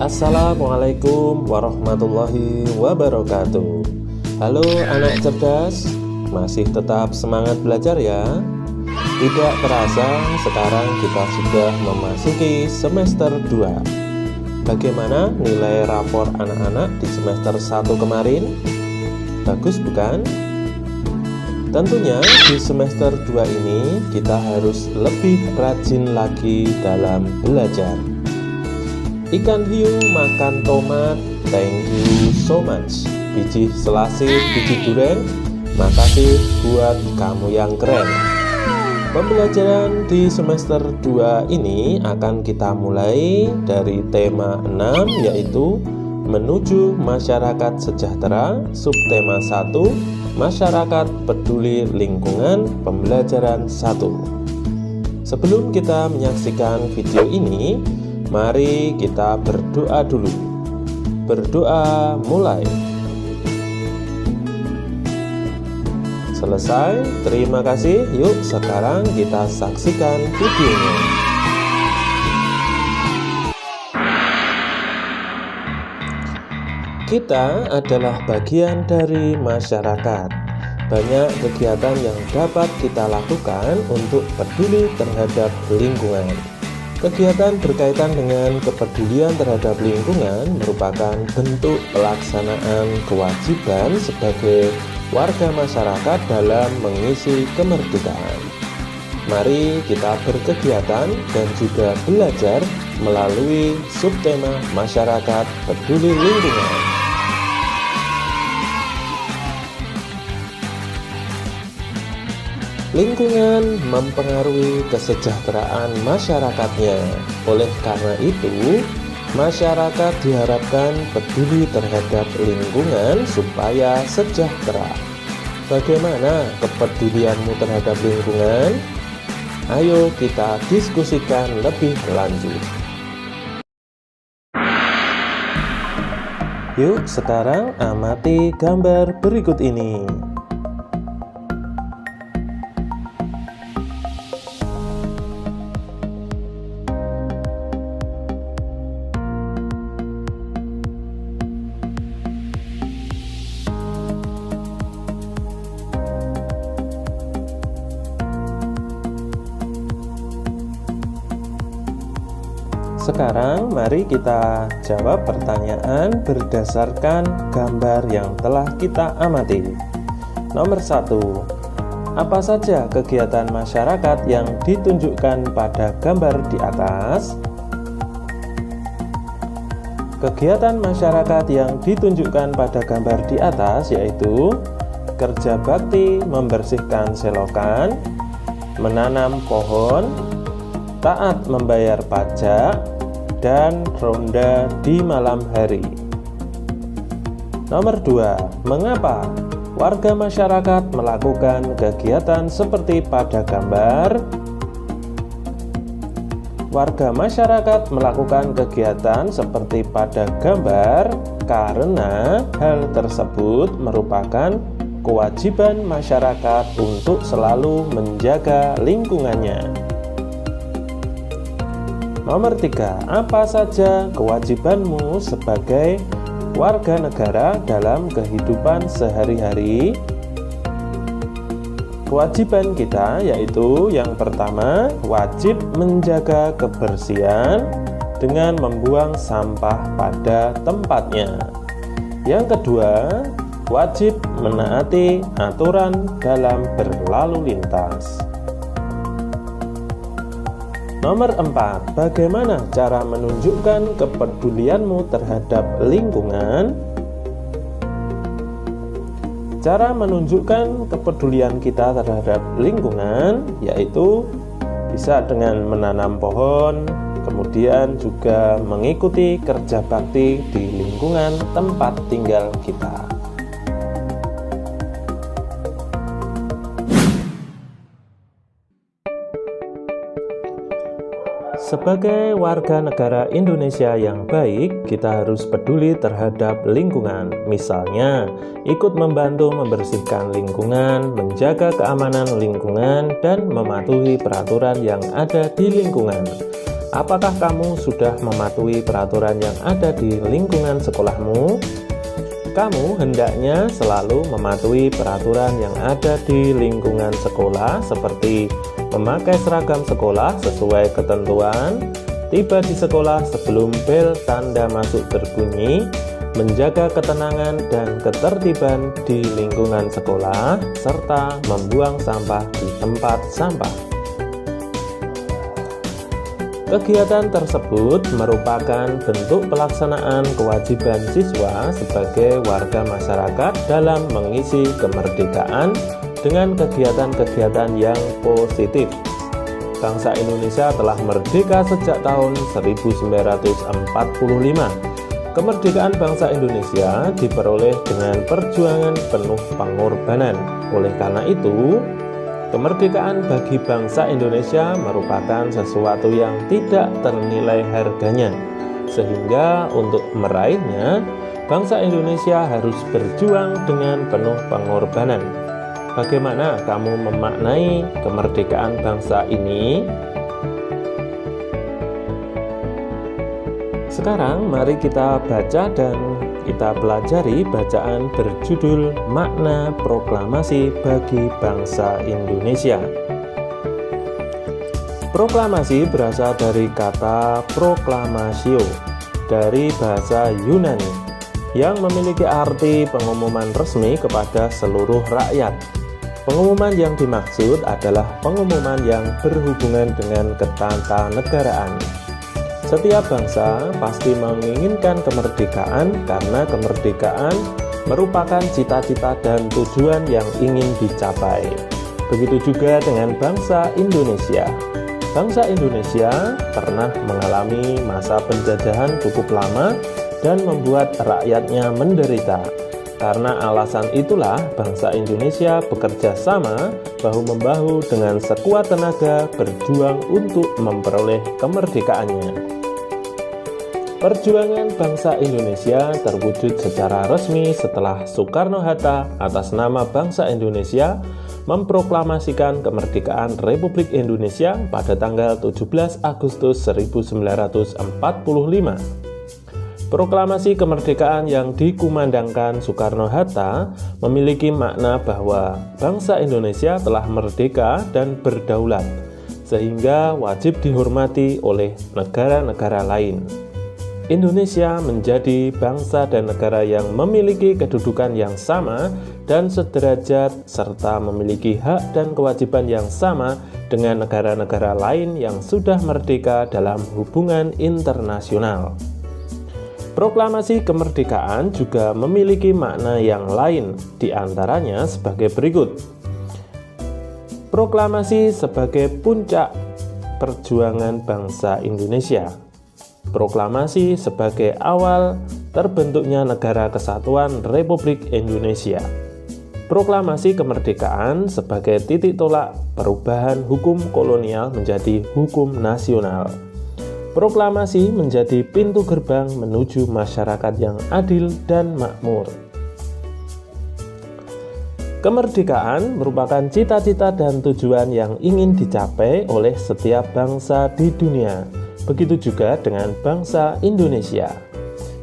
Assalamualaikum warahmatullahi wabarakatuh. Halo anak cerdas, masih tetap semangat belajar ya? Tidak terasa sekarang kita sudah memasuki semester 2. Bagaimana nilai rapor anak-anak di semester 1 kemarin? Bagus bukan? Tentunya di semester 2 ini kita harus lebih rajin lagi dalam belajar. Ikan hiu makan tomat, thank you so much. Biji selasih, biji duren, makasih buat kamu yang keren. Pembelajaran di semester 2 ini akan kita mulai dari tema 6, yaitu menuju masyarakat sejahtera, subtema 1, masyarakat peduli lingkungan, pembelajaran 1. Sebelum kita menyaksikan video ini, mari kita berdoa dulu. Berdoa mulai. Selesai, terima kasih. Yuk sekarang kita saksikan videonya. Kita adalah bagian dari masyarakat. Banyak kegiatan yang dapat kita lakukan untuk peduli terhadap lingkungan. Kegiatan berkaitan dengan kepedulian terhadap lingkungan merupakan bentuk pelaksanaan kewajiban sebagai warga masyarakat dalam mengisi kemerdekaan. Mari kita berkegiatan dan juga belajar melalui subtema masyarakat peduli lingkungan. Lingkungan mempengaruhi kesejahteraan masyarakatnya. Oleh karena itu, masyarakat diharapkan peduli terhadap lingkungan supaya sejahtera. Bagaimana kepedulianmu terhadap lingkungan? Ayo kita diskusikan lebih lanjut. Yuk sekarang amati gambar berikut ini. Sekarang mari kita jawab pertanyaan berdasarkan gambar yang telah kita amati. Nomor 1. Apa saja kegiatan masyarakat yang ditunjukkan pada gambar di atas? Kegiatan masyarakat yang ditunjukkan pada gambar di atas yaitu kerja bakti membersihkan selokan, menanam pohon, taat membayar pajak, dan ronda di malam hari. Nomor 2. Mengapa warga masyarakat melakukan kegiatan seperti pada gambar? Warga masyarakat melakukan kegiatan seperti pada gambar karena hal tersebut merupakan kewajiban masyarakat untuk selalu menjaga lingkungannya. Nomor 3. Apa saja kewajibanmu sebagai warga negara dalam kehidupan sehari-hari? Kewajiban kita yaitu yang pertama, wajib menjaga kebersihan dengan membuang sampah pada tempatnya. Yang kedua, wajib menaati aturan dalam berlalu lintas. Nomor 4. Bagaimana cara menunjukkan kepedulianmu terhadap lingkungan? Cara menunjukkan kepedulian kita terhadap lingkungan yaitu bisa dengan menanam pohon, kemudian juga mengikuti kerja bakti di lingkungan tempat tinggal kita. Sebagai warga negara Indonesia yang baik, kita harus peduli terhadap lingkungan. Misalnya, ikut membantu membersihkan lingkungan, menjaga keamanan lingkungan, dan mematuhi peraturan yang ada di lingkungan. Apakah kamu sudah mematuhi peraturan yang ada di lingkungan sekolahmu? Kamu hendaknya selalu mematuhi peraturan yang ada di lingkungan sekolah, seperti memakai seragam sekolah sesuai ketentuan, tiba di sekolah sebelum bel tanda masuk berbunyi, menjaga ketenangan dan ketertiban di lingkungan sekolah, serta membuang sampah di tempat sampah. Kegiatan tersebut merupakan bentuk pelaksanaan kewajiban siswa sebagai warga masyarakat dalam mengisi kemerdekaan dengan kegiatan-kegiatan yang positif. Bangsa Indonesia telah merdeka sejak tahun 1945. Kemerdekaan bangsa Indonesia diperoleh dengan perjuangan penuh pengorbanan. Oleh karena itu, kemerdekaan bagi bangsa Indonesia merupakan sesuatu yang tidak ternilai harganya, sehingga untuk meraihnya, bangsa Indonesia harus berjuang dengan penuh pengorbanan. Bagaimana kamu memaknai kemerdekaan bangsa ini? Sekarang mari kita baca dan kita pelajari bacaan berjudul Makna Proklamasi bagi Bangsa Indonesia. Proklamasi berasal dari kata proklamasio dari bahasa Yunani yang memiliki arti pengumuman resmi kepada seluruh rakyat. Pengumuman yang dimaksud adalah pengumuman yang berhubungan dengan ketatanegaraan. Setiap bangsa pasti menginginkan kemerdekaan karena kemerdekaan merupakan cita-cita dan tujuan yang ingin dicapai. Begitu juga dengan bangsa Indonesia. Bangsa Indonesia pernah mengalami masa penjajahan cukup lama dan membuat rakyatnya menderita. Karena alasan itulah bangsa Indonesia bekerja sama bahu-membahu dengan sekuat tenaga berjuang untuk memperoleh kemerdekaannya. Perjuangan bangsa Indonesia terwujud secara resmi setelah Soekarno-Hatta atas nama bangsa Indonesia memproklamasikan kemerdekaan Republik Indonesia pada tanggal 17 Agustus 1945. Proklamasi kemerdekaan yang dikumandangkan Soekarno-Hatta memiliki makna bahwa bangsa Indonesia telah merdeka dan berdaulat, sehingga wajib dihormati oleh negara-negara lain. Indonesia menjadi bangsa dan negara yang memiliki kedudukan yang sama dan sederajat serta memiliki hak dan kewajiban yang sama dengan negara-negara lain yang sudah merdeka dalam hubungan internasional. Proklamasi kemerdekaan juga memiliki makna yang lain, di antaranya sebagai berikut. Proklamasi sebagai puncak perjuangan bangsa Indonesia. Proklamasi sebagai awal terbentuknya Negara Kesatuan Republik Indonesia. Proklamasi kemerdekaan sebagai titik tolak perubahan hukum kolonial menjadi hukum nasional. Proklamasi menjadi pintu gerbang menuju masyarakat yang adil dan makmur. Kemerdekaan merupakan cita-cita dan tujuan yang ingin dicapai oleh setiap bangsa di dunia. Begitu juga dengan bangsa Indonesia.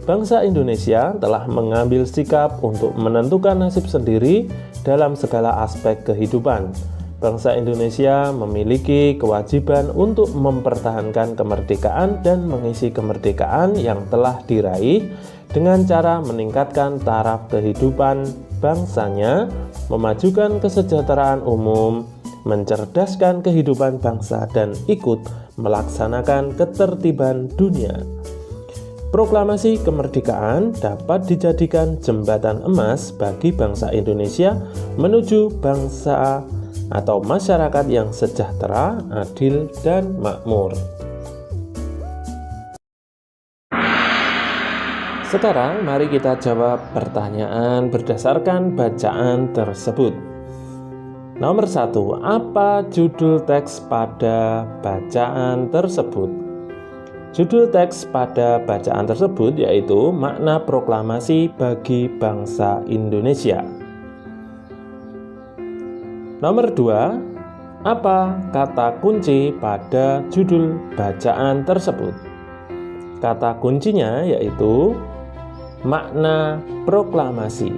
Bangsa Indonesia telah mengambil sikap untuk menentukan nasib sendiri dalam segala aspek kehidupan. Bangsa Indonesia memiliki kewajiban untuk mempertahankan kemerdekaan dan mengisi kemerdekaan yang telah diraih dengan cara meningkatkan taraf kehidupan bangsanya, memajukan kesejahteraan umum, mencerdaskan kehidupan bangsa, dan ikut melaksanakan ketertiban dunia. Proklamasi kemerdekaan dapat dijadikan jembatan emas bagi bangsa Indonesia menuju bangsa atau masyarakat yang sejahtera, adil, dan makmur. Sekarang mari kita jawab pertanyaan berdasarkan bacaan tersebut. Nomor 1, apa judul teks pada bacaan tersebut? Judul teks pada bacaan tersebut yaitu Makna Proklamasi bagi Bangsa Indonesia. Nomor 2, Apa kata kunci pada judul bacaan tersebut? Kata kuncinya yaitu makna proklamasi.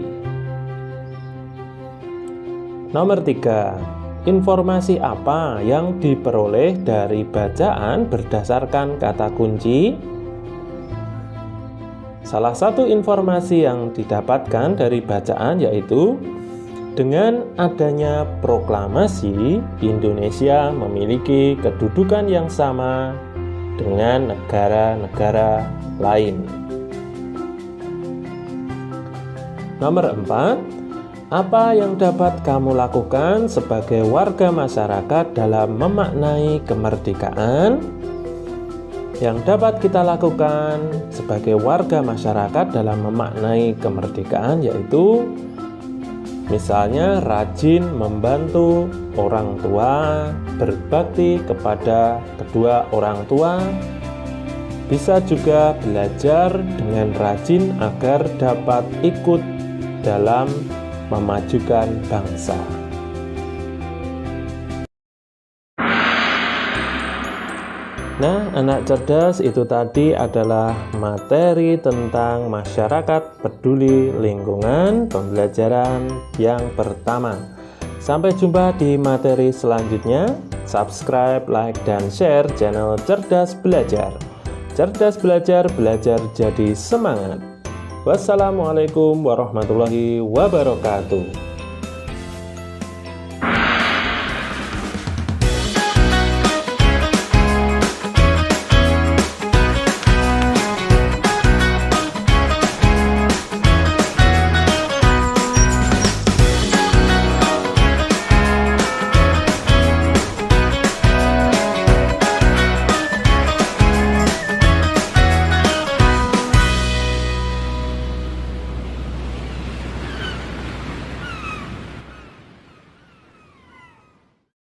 Nomor 3, informasi apa yang diperoleh dari bacaan berdasarkan kata kunci? Salah satu informasi yang didapatkan dari bacaan yaitu dengan adanya proklamasi, Indonesia memiliki kedudukan yang sama dengan negara-negara lain. Nomor 4, apa yang dapat kamu lakukan sebagai warga masyarakat dalam memaknai kemerdekaan? Yang dapat kita lakukan sebagai warga masyarakat dalam memaknai kemerdekaan yaitu misalnya rajin membantu orang tua, berbakti kepada kedua orang tua, bisa juga belajar dengan rajin agar dapat ikut dalam memajukan bangsa. Nah, anak cerdas, itu tadi adalah materi tentang masyarakat peduli lingkungan pembelajaran yang pertama. Sampai jumpa di materi selanjutnya. Subscribe, like, dan share channel Cerdas Belajar. Cerdas belajar, belajar jadi semangat. Wassalamualaikum warahmatullahi wabarakatuh.